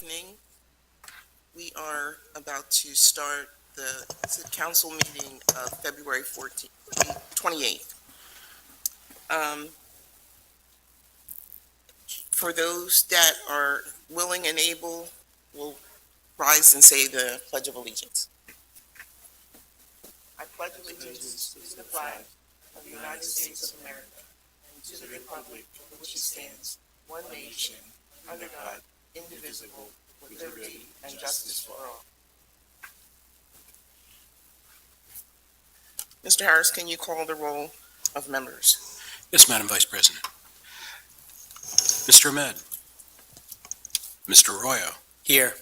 Evening. We are about to start the council meeting of February 28th. For those that are willing and able, will rise and say the Pledge of Allegiance. I pledge allegiance to the flag of the United States of America and to the republic for which it stands, one nation, under God, indivisible, with liberty and justice for all. Mr. Harris, can you call the roll of members? Yes, Madam Vice President. Mr. Ahmed. Mr. Arroyo. Here.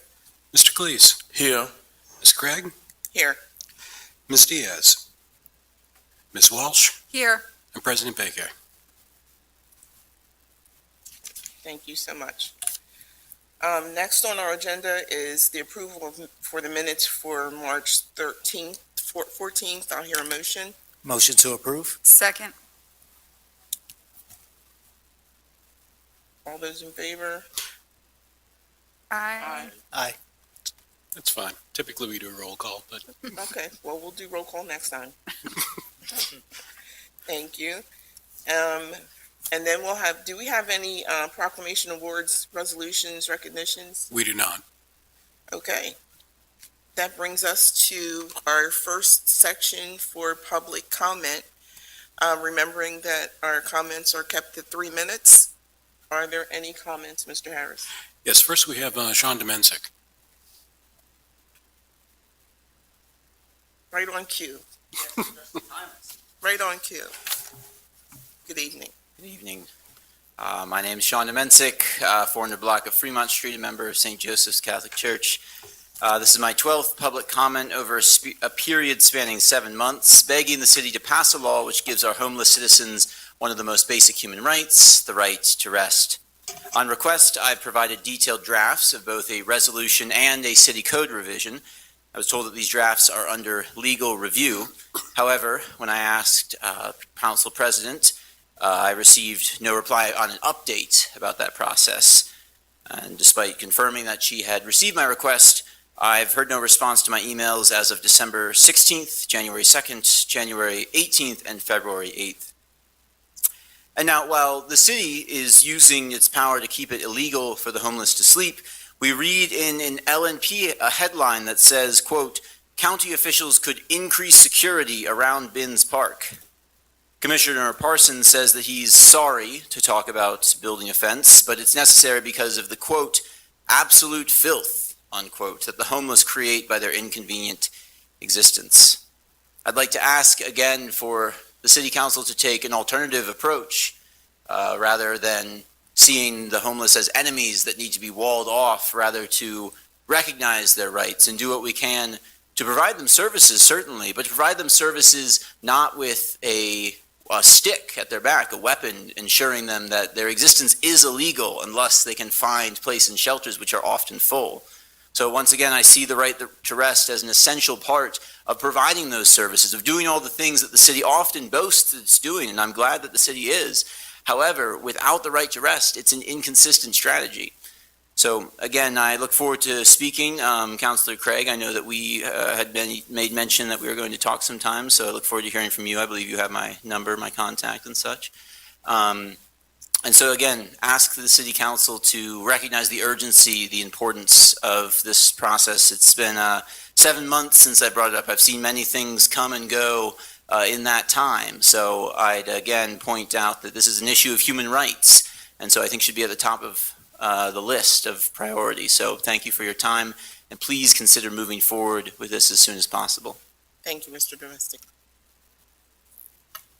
Mr. Cleese. Here. Ms. Craig. Here. Ms. Diaz. Ms. Walsh. Here. And President Baker. Thank you so much. Next on our agenda is the approval for the minutes for March 13th, 14th. I'll hear a motion. Motion to approve. Second. All those in favor? Aye. Aye. That's fine. Typically we do a roll call, but Okay, well, we'll do roll call next time. Thank you. And then we'll have, do we have any proclamation awards, resolutions, recognitions? we do not. Okay. That brings us to our first section for public comment. Remembering that our comments are kept to 3 minutes. Are there any comments, Mr. Harris? Yes, first we have Sean Domensik. Right on cue. Right on cue. Good evening. Good evening. My name is Sean Domensik, 400 block of Fremont Street, a member of St. Joseph's Catholic Church. This is my 12th public comment over a period spanning 7 months, begging the city to pass a law which gives our homeless citizens one of the most basic human rights, the right to rest. On request, I've provided detailed drafts of both a resolution and a city code revision. I was told that these drafts are under legal review. However, when I asked Council President, I received no reply on an update about that process. And despite confirming that she had received my request, I've heard no response to my emails as of December 16th, January 2nd, January 18th, and February 8th. And now, while the city is using its power to keep it illegal for the homeless to sleep, we read in an LNP a headline that says, quote, "County officials could increase security around Binns Park." Commissioner Parsons says that he's sorry to talk about building a fence, but it's necessary because of the, quote, "absolute filth," unquote, that the homeless create by their inconvenient existence. I'd like to ask again for the City Council to take an alternative approach rather than seeing the homeless as enemies that need to be walled off, rather to recognize their rights and do what we can to provide them services, certainly, but to provide them services not with a stick at their back, a weapon, ensuring them that their existence is illegal unless they can find place in shelters which are often full. So once again, I see the right to rest as an essential part of providing those services, of doing all the things that the city often boasts it's doing, and I'm glad that the city is. However, without the right to rest, it's an inconsistent strategy. So again, I look forward to speaking. Councilor Craig, I know that we had made mention that we were going to talk sometime, so I look forward to hearing from you. I believe you have my number, my contact and such. And so again, ask the City Council to recognize the urgency, the importance of this process. It's been 7 months since I brought it up. I've seen many things come and go in that time. So I'd again point out that this is an issue of human rights, and so I think should be at the top of the list of priorities. So thank you for your time, and please consider moving forward with this as soon as possible. Thank you, Mr. Domestic.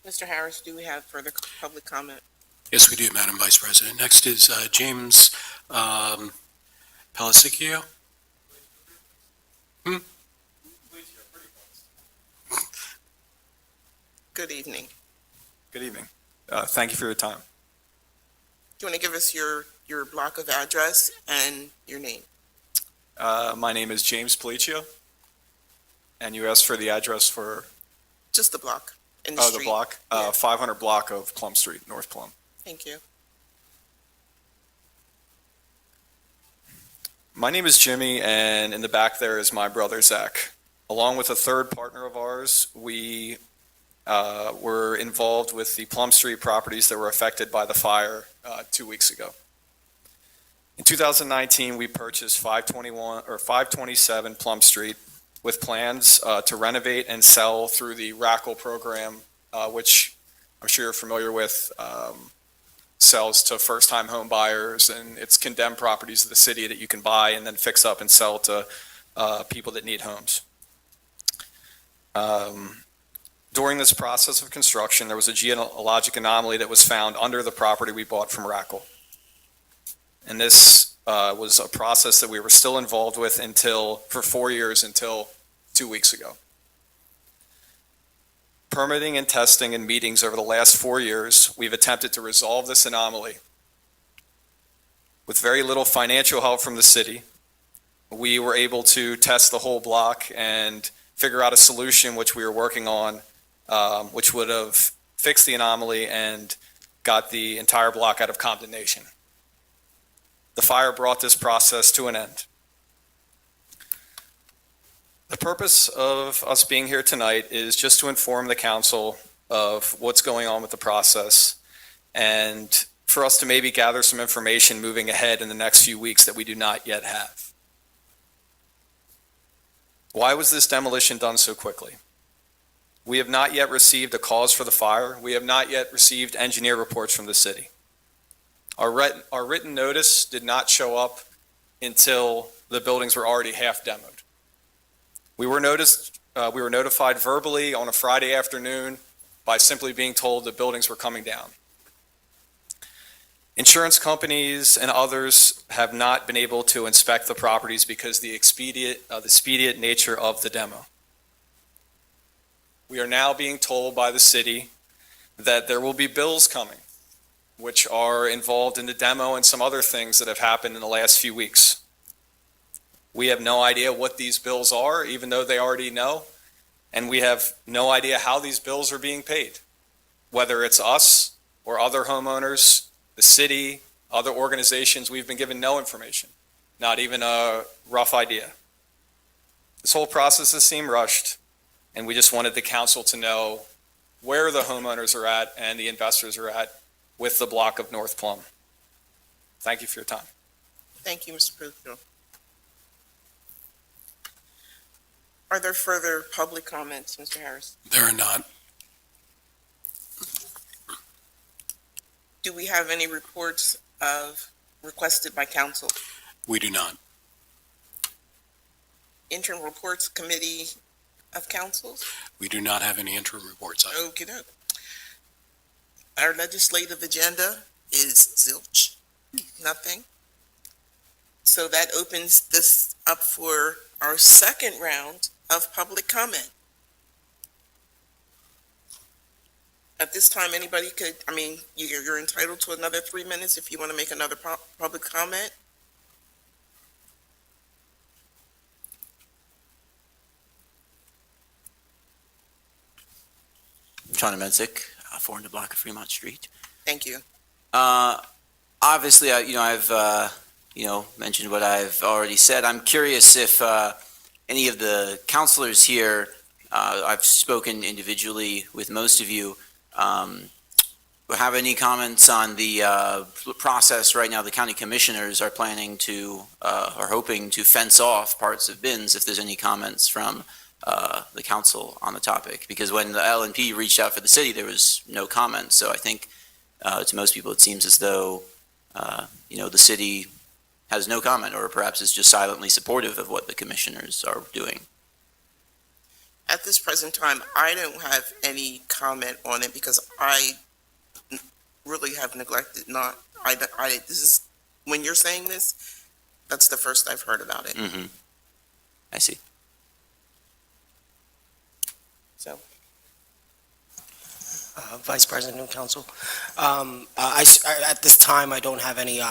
Mr. Harris, do we have further public comment? Yes, we do, Madam Vice President. Next is James Pelisicchio. Good evening. Good evening. Thank you for your time. Do you want to give us your block of address and your name? My name is James Palicio, and you asked for the address for Just the block and the the street. block, Yeah. 500 block of Plum Street, North Plum. Thank you. My name is Jimmy, and in the back there is my brother, Zach. Along with a third partner of ours, we were involved with the Plum Street properties that were affected by the fire 2 weeks ago. In 2019, we purchased 527 Plum Street with plans to renovate and sell through the RACL program, which I'm sure you're familiar with, sells to first-time home buyers, and it's condemned properties of the city that you can buy and then fix up and sell to people that need homes. During this process of construction, there was a geologic anomaly that was found under the property we bought from RACL. And this was a process that we were still involved with for 4 years until 2 weeks ago. Permitting and testing and meetings over the last 4 years, we've attempted to resolve this anomaly. With very little financial help from the city, we were able to test the whole block and figure out a solution which we were working on, which would have fixed the anomaly and got the entire block out of condemnation. The fire brought this process to an end. The purpose of us being here tonight is just to inform the council of what's going on with the process and for us to maybe gather some information moving ahead in the next few weeks that we do not yet have. Why was this demolition done so quickly? We have not yet received a cause for the fire. We have not yet received engineer reports from the city. Our written notice did not show up until the buildings were already half demoed. We were notified verbally on a Friday afternoon by simply being told the buildings were coming down. Insurance companies and others have not been able to inspect the properties because the expedient nature of the demo. We are now being told by the city that there will be bills coming, which are involved in the demo and some other things that have happened in the last few weeks. We have no idea what these bills are, even though they already know, and we have no idea how these bills are being paid, whether it's us or other homeowners, the city, other organizations. We've been given no information, not even a rough idea. This whole process has seemed rushed, and we just wanted the council to know where the homeowners are at and the investors are at with the block of North Plum. Thank you for your time. Thank you, Mr. Puccio. Are there further public comments, Mr. Harris? There are not. Do we have any reports requested by council? We do not. Interim reports, committee of councils? We do not have any interim reports. Okey-doke. Our legislative agenda is zilch, nothing. So that opens this up for our second round of public comment. At this time, anybody could, you're entitled to another 3 minutes if you want to make another public comment. Sean Mensick, 400 block of Fremont Street. Thank you. Obviously, I've mentioned what I've already said. I'm curious if any of the counselors here, I've spoken individually with most of you, have any comments on the process right now. The county commissioners are planning to, are hoping to fence off parts of bins, if there's any comments from the council on the topic. Because when the LNP reached out for the city, there was no comment. So I think to most people, it seems as though, the city has no comment, or perhaps is just silently supportive of what the commissioners are doing. At this present time, I don't have any comment on it because I really have neglected this is, when you're saying this, that's the first I've heard about it. Mm-hmm. I see. So, Vice President of Council. At this time, I don't have any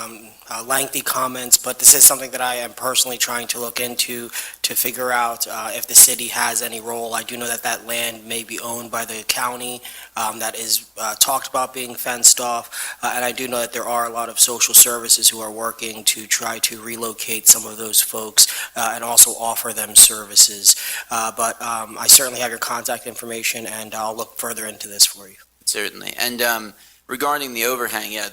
lengthy comments, but this is something that I am personally trying to look into to figure out if the city has any role. I do know that that land may be owned by the county, that is talked about being fenced off, and I do know that there are a lot of social services who are working to try to relocate some of those folks and also offer them services. But I certainly have your contact information, and I'll look further into this for you. Certainly. And regarding the overhang, yeah,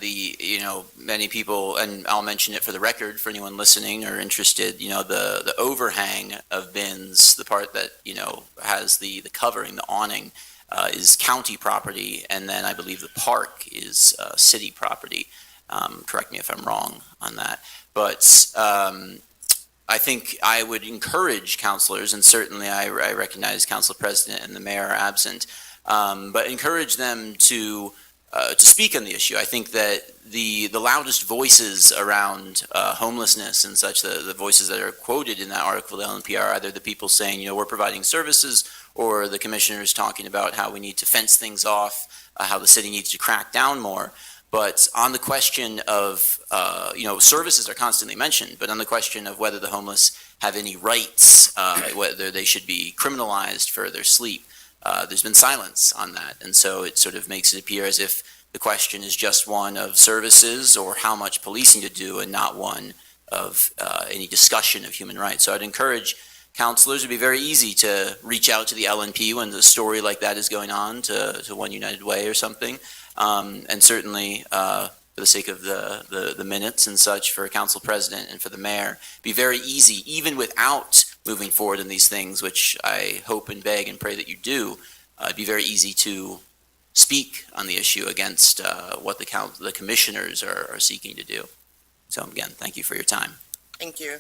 many people, and I'll mention it for the record for anyone listening or interested, the overhang of bins, the part that, has the covering, the awning, is county property, and then I believe the park is city property. Correct me if I'm wrong on that. But I think I would encourage councilors, and certainly I recognize Council President and the mayor are absent, but encourage them to speak on the issue. I think that the loudest voices around homelessness and such, the voices that are quoted in that article, the LNP, are either the people saying, we're providing services, or the commissioners talking about how we need to fence things off, how the city needs to crack down more. But on the question of, services are constantly mentioned, but on the question of whether the homeless have any rights, whether they should be criminalized for their sleep, there's been silence on that. And so it sort of makes it appear as if the question is just one of services or how much policing to do, and not one of any discussion of human rights. So I'd encourage councilors, it'd be very easy to reach out to the LNP when the story like that is going on, to One United Way or something. And certainly, for the sake of the minutes and such, for Council President and for the mayor, be very easy, even without moving forward in these things, which I hope and beg and pray that you do, it'd be very easy to speak on the issue against what the commissioners are seeking to do. So again, thank you for your time. Thank you.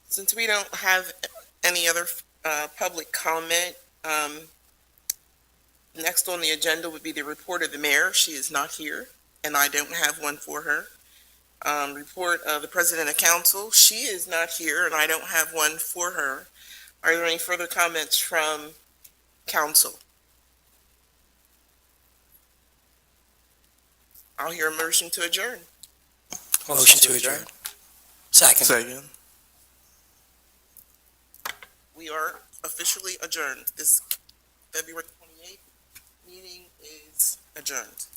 Since we don't have any other public comment, next on the agenda would be the report of the mayor. She is not here, and I don't have one for her. Report of the president of council. She is not here, and I don't have one for her. Are there any further comments from council? I'll hear a motion to adjourn. Motion to adjourn. Second. We are officially adjourned. This February 28th meeting is adjourned.